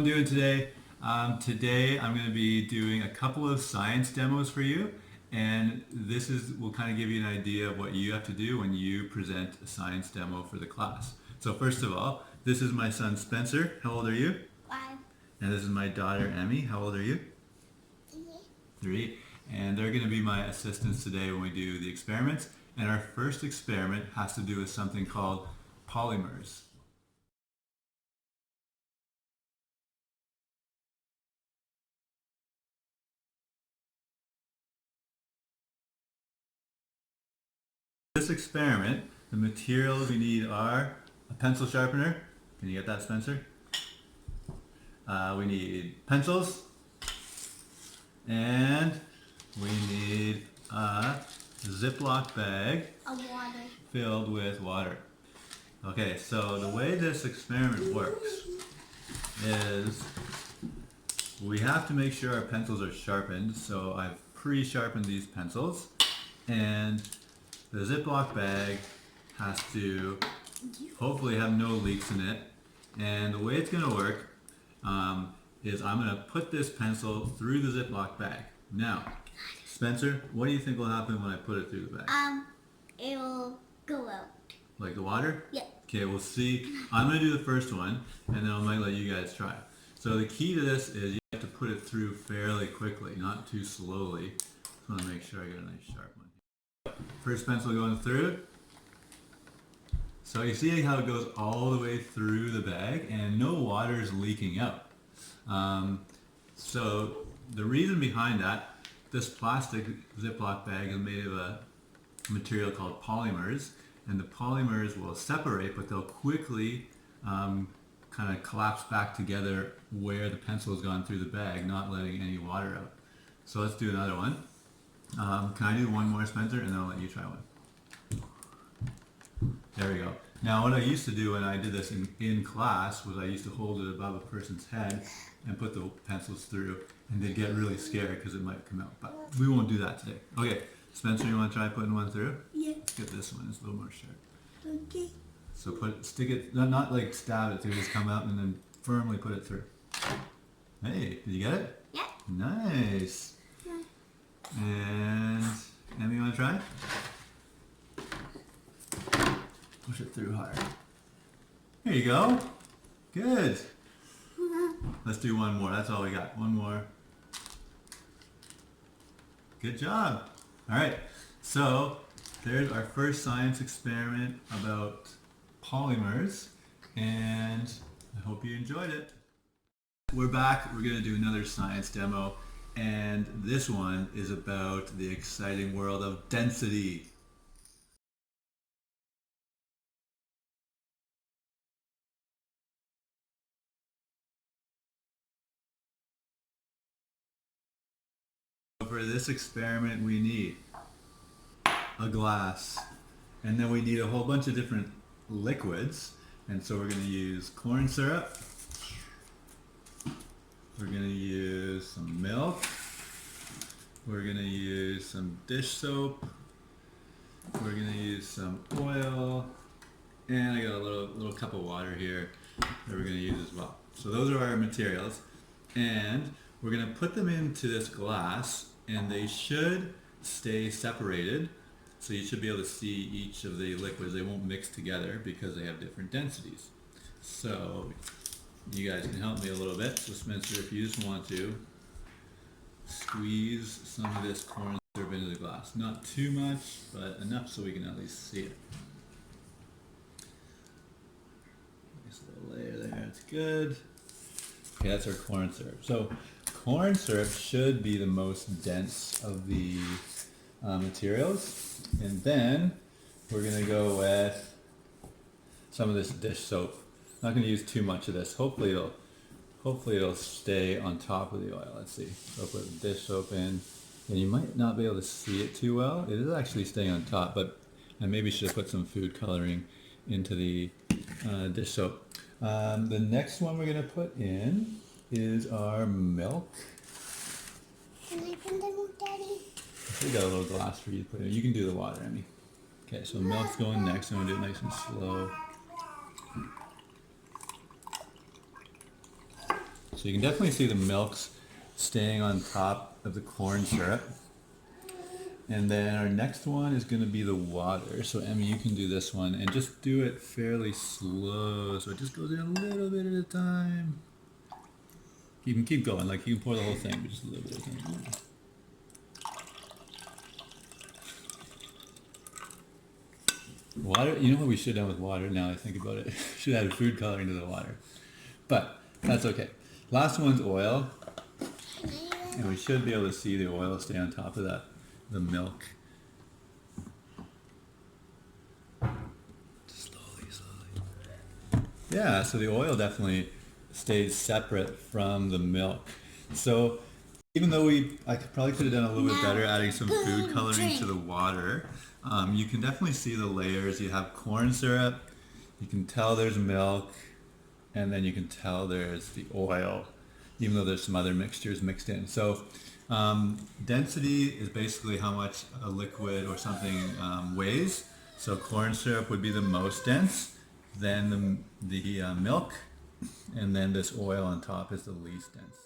doing today? Today I'm going to be doing a couple of science demos for you, and will kind of give you an idea of what you have to do when you present a science demo for the class. So first of all, this is my son Spencer. How old are you? 5. And this is my daughter Emmy. How old are you? 3. 3. And they're going to be my assistants today when we do the experiments. And our first experiment has to do with something called polymers. This experiment, the materials we need are a pencil sharpener. Can you get that, Spencer? We need pencils, and we need a Ziploc bag Of water. filled with water. Okay, so the way this experiment works is we have to make sure our pencils are sharpened. So I've pre-sharpened these pencils, and the Ziploc bag has to hopefully have no leaks in it. And the way it's going to work is I'm going to put this pencil through the Ziploc bag. Now, Spencer, what do you think will happen when I put it through the bag? It will go out. Like the water? Yeah. Okay, we'll see. I'm going to do the first one, and then I might let you guys try. So the key to this is you have to put it through fairly quickly, not too slowly. Just want to make sure I get a nice sharp one. First pencil going through. So you see how it goes all the way through the bag and no water is leaking out. So the reason behind that, this plastic Ziploc bag is made of a material called polymers, and the polymers will separate, but they'll quickly kind of collapse back together where the pencil has gone through the bag, not letting any water out. So let's do another one. Can I do one more, Spencer, and then I'll let you try one? There we go. Now what I used to do when I did this in class was I used to hold it above a person's head and put the pencils through, and they'd get really scared because it might come out. But we won't do that today. Okay, Spencer, you want to try putting one through? Yeah. Let's get this one. It's a little more sharp. Okay. So stick it, not like stab it through, just come out and then firmly put it through. Hey, did you get it? Yeah. Nice. And Emmy, you want to try? Push it through hard. There you go. Good. Let's do one more. That's all we got. One more. Good job. All right. So there's our first science experiment about polymers, and I hope you enjoyed it. We're back. We're going to do another science demo, and this one is about the exciting world of density. For this experiment we need a glass, and then we need a whole bunch of different liquids, and so we're going to use corn syrup, we're going to use some milk, we're going to use some dish soap, we're going to use some oil, and I got a little cup of water here that we're going to use as well. So those are our materials, and we're going to put them into this glass, and they should stay separated. So you should be able to see each of the liquids. They won't mix together because they have different densities. So you guys can help me a little bit. So Spencer, if you just want to squeeze some of this corn syrup into the glass. Not too much, but enough so we can at least see it. Nice little layer there, that's good. Okay, that's our corn syrup. So corn syrup should be the most dense of the materials, and then we're going to go with some of this dish soap. I'm not going to use too much of this. Hopefully it'll stay on top of the oil. Let's see. So I'll put dish soap in, and you might not be able to see it too well. It is actually staying on top, but I maybe should have put some food coloring into the dish soap. The next one we're going to put in is our milk. Can I put the milk, Daddy? We got a little glass for you to put in. You can do the water, Emmy. Okay, so milk's going next. I'm going to do it nice and slow. So you can definitely see the milk's staying on top of the corn syrup. And then our next one is going to be the water. So Emmy, you can do this one and just do it fairly slow. So it just goes in a little bit at a time. You can keep going, like you can pour the whole thing, but just a little bit at a time. Water, you know what we should have done with water now I think about it? Should add food coloring to the water. But that's okay. Last one's oil. And we should be able to see the oil stay on top of that, the milk. Slowly, slowly. Yeah, so the oil definitely stays separate from the milk. So even though I probably could have done a little bit better adding some food coloring to the water, you can definitely see the layers. You have corn syrup, you can tell there's milk, and then you can tell there's the oil, even though there's some other mixtures mixed in. So density is basically how much a liquid or something weighs. So corn syrup would be the most dense, then the milk, and then this oil on top is the least dense.